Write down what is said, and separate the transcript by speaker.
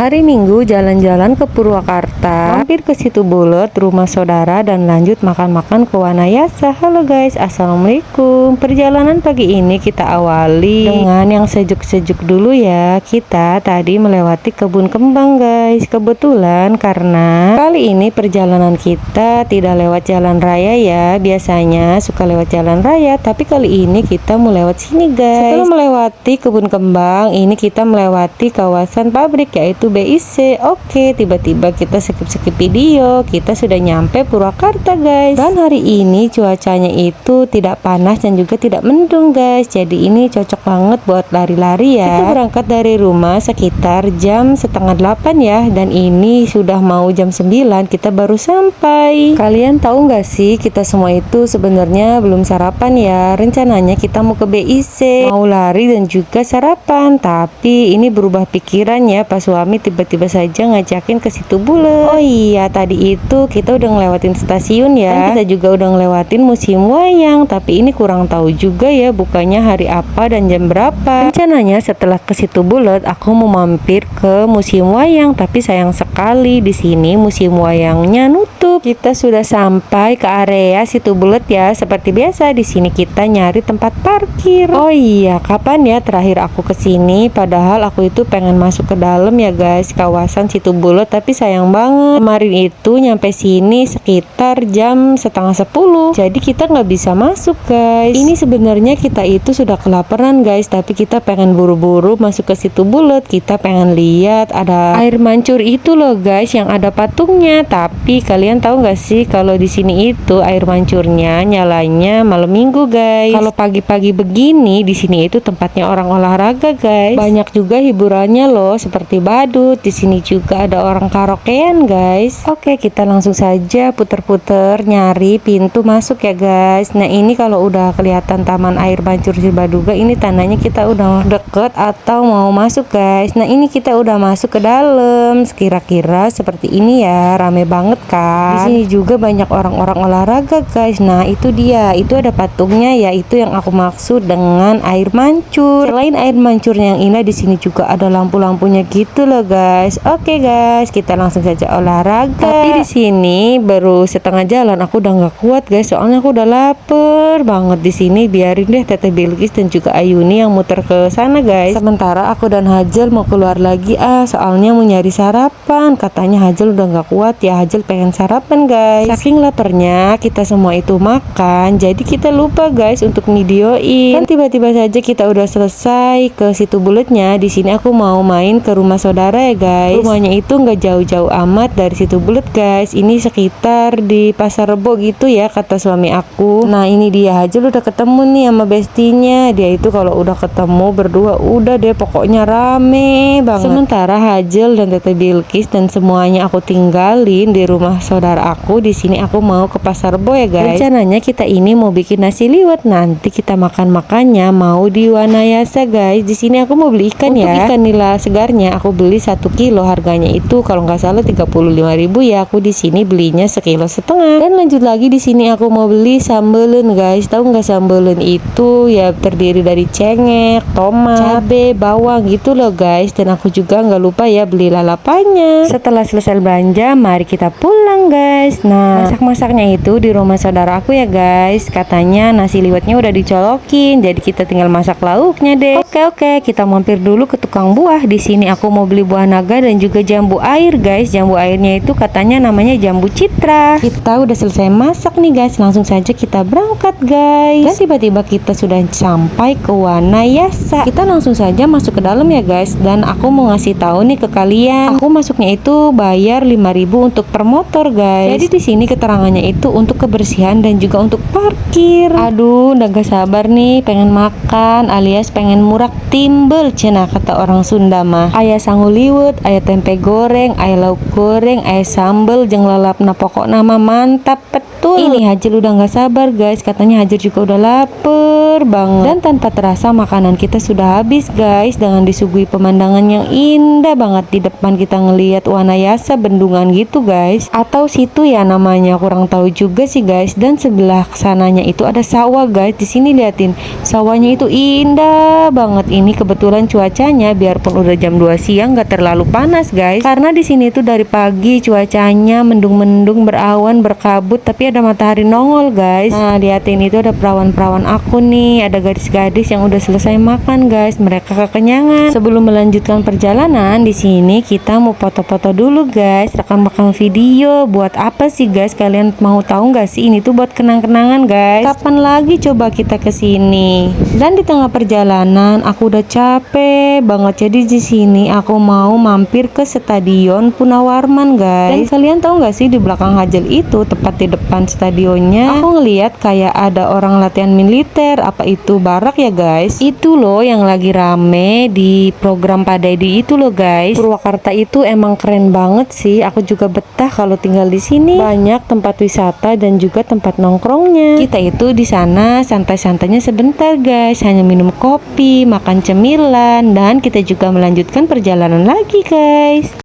Speaker 1: Hari Minggu jalan-jalan ke Purwakarta, mampir ke Situ Bulet, rumah saudara, dan lanjut makan-makan ke Wanayasa. Halo guys, assalamualaikum. Perjalanan pagi ini kita awali dengan yang sejuk-sejuk dulu ya. Kita tadi melewati kebun kembang guys. Kebetulan karena kali ini perjalanan kita tidak lewat jalan raya ya. Biasanya suka lewat jalan raya, tapi kali ini kita mau lewat sini guys. Setelah melewati kebun kembang, ini kita melewati kawasan pabrik yaitu BIC. Oke, tiba-tiba kita skip video, kita sudah nyampe Purwakarta guys. Dan hari ini cuacanya itu tidak panas dan juga tidak mendung guys. Jadi ini cocok banget buat lari-lari ya. Kita berangkat dari rumah sekitar jam setengah 8 ya. Dan ini sudah mau jam 9 kita baru sampai. Kalian tahu nggak sih, kita semua itu sebenarnya belum sarapan ya. Rencananya kita mau ke BIC, mau lari dan juga sarapan. Tapi ini berubah pikiran ya, pas suami tiba-tiba saja ngajakin ke Situ Bulet. Oh iya, tadi itu kita udah ngelewatin stasiun ya. Dan kita juga udah ngelewatin museum wayang. Tapi ini kurang tahu juga ya bukanya hari apa dan jam berapa. Rencananya setelah ke Situ Bulet aku mau mampir ke museum wayang, tapi sayang sekali di sini museum wayangnya nutup. Kita sudah sampai ke area Situ Bulet ya. Seperti biasa di sini kita nyari tempat parkir. Oh iya, kapan ya terakhir aku ke sini? Padahal aku itu pengen masuk ke dalam ya guys, kawasan Situ Bulet, tapi sayang banget kemarin itu nyampe sini sekitar jam setengah 10, jadi kita nggak bisa masuk guys. Ini sebenarnya kita itu sudah kelaparan guys, tapi kita pengen buru-buru masuk ke Situ Bulet. Kita pengen lihat ada air mancur itu loh guys, yang ada patungnya. Tapi kalian tahu nggak sih kalau di sini itu air mancurnya nyalanya malam minggu guys. Kalau pagi-pagi begini di sini itu tempatnya orang olahraga guys. Banyak juga hiburannya loh, seperti badut. Di sini juga ada orang karaokean guys. Oke, kita langsung saja puter-puter nyari pintu masuk ya guys. Nah ini kalau udah kelihatan taman air mancur Cibaduga, ini tandanya kita udah deket atau mau masuk guys. Nah ini kita udah masuk ke dalam. Kira-kira seperti ini ya, rame banget kan. Di sini juga banyak orang-orang olahraga guys. Nah itu dia, itu ada patungnya ya, itu yang aku maksud dengan air mancur. Selain air mancurnya yang indah, di sini juga ada lampu-lampunya gitu loh guys. Oke guys, kita langsung saja olahraga. Tapi di sini baru setengah jalan aku udah nggak kuat guys, soalnya aku udah lapar banget. Di sini biarin deh Teteh Bilqis dan juga Ayuni yang muter ke sana guys. Sementara aku dan Hajel mau keluar lagi soalnya mau nyari sarapan. Katanya Hajel udah nggak kuat ya, Hajel pengen sarapan guys. Saking laparnya kita semua itu makan, jadi kita lupa guys untuk videoin. Dan tiba-tiba saja kita udah selesai ke Situ Buletnya. Di sini aku mau main ke rumah saudara ya guys. Rumahnya itu nggak jauh-jauh amat dari Situ Bulet guys. Ini sekitar di Pasar Rebo gitu ya kata suami aku. Nah ini dia, Hajel udah ketemu nih sama bestinya. Dia itu kalau udah ketemu berdua udah deh pokoknya rame banget. Sementara Hajel dan Teteh Bilqis dan semuanya aku tinggalin di rumah saudara aku. Di sini aku mau ke Pasar Rebo ya guys. Rencananya kita ini mau bikin nasi liwet, nanti kita makan-makannya mau di Wanayasa guys. Di sini aku mau beli ikan ya. Ikan nila segarnya aku beli 1 kilo, harganya itu kalau nggak salah 35.000 ya. Aku di sini belinya 1,5 kilo. Dan lanjut lagi di sini aku mau beli sambelen guys. Tahu nggak sambelen itu ya, terdiri dari cengek, tomat, cabe, bawang gitu loh guys. Dan aku juga nggak lupa ya beli lalapannya. Setelah selesai belanja, mari kita pulang guys. Nah masak-masaknya itu di rumah saudara aku ya guys. Katanya nasi liwetnya udah dicolokin, jadi kita tinggal masak lauknya deh. Oke, kita mampir dulu ke tukang buah. Di sini aku mau beli buah naga dan juga jambu air guys. Jambu airnya itu katanya namanya jambu citra. Kita udah selesai masak nih guys, langsung saja kita berangkat guys. Dan tiba-tiba kita sudah sampai ke Wanayasa. Kita langsung saja masuk ke dalam ya guys. Dan aku mau ngasih tahu nih ke kalian, aku masuknya itu bayar 5.000 untuk per motor guys. Jadi di sini keterangannya itu untuk kebersihan dan juga untuk parkir. Aduh, udah gak sabar nih pengen makan alias pengen murak timbel cenah kata orang Sunda mah. Aya sangu liwet, aya tempe goreng, aya lauk goreng, aya sambel jeung lalapna, pokokna mah mantap betul. Ini Hajel udah gak sabar guys, katanya Hajel juga udah lapar banget. Dan tanpa terasa makanan kita sudah habis guys, dengan disuguhi pemandangan yang indah banget. Di depan kita ngelihat Wanayasa, bendungan gitu guys, atau situ ya namanya, kurang tahu juga sih guys. Dan sebelah sananya itu ada sawah guys. Di sini liatin sawahnya itu indah banget. Ini kebetulan cuacanya biarpun udah jam 2 siang gak terlalu panas guys, karena di sini tuh dari pagi cuacanya mendung-mendung, berawan, berkabut, tapi ada matahari nongol guys. Nah liatin, itu ada perawan-perawan aku nih, ada gadis-gadis yang udah selesai makan guys, mereka kekenyangan. Sebelum melanjutkan perjalanan, di sini kita mau foto-foto dulu guys, rekam-rekam video. Buat apa sih guys? Kalian mau tahu nggak sih? Ini tuh buat kenang-kenangan guys. Kapan lagi coba kita kesini? Dan di tengah perjalanan aku udah capek banget, jadi di sini aku mau mampir ke Stadion Punawarman guys. Dan kalian tahu nggak sih, di belakang Hajel itu, tepat di depan stadionnya, aku ngeliat kayak ada orang latihan militer. Apa itu barak ya guys? Itu loh yang lagi rame di program Padaidi itu loh guys. Purwakarta itu emang keren banget sih. Aku juga betah kalau tinggal di sini. Banyak tempat wisata dan juga tempat nongkrongnya. Kita itu di sana santai-santainya sebentar guys, hanya minum kopi, makan cemilan, dan kita juga melanjutkan perjalanan lagi guys.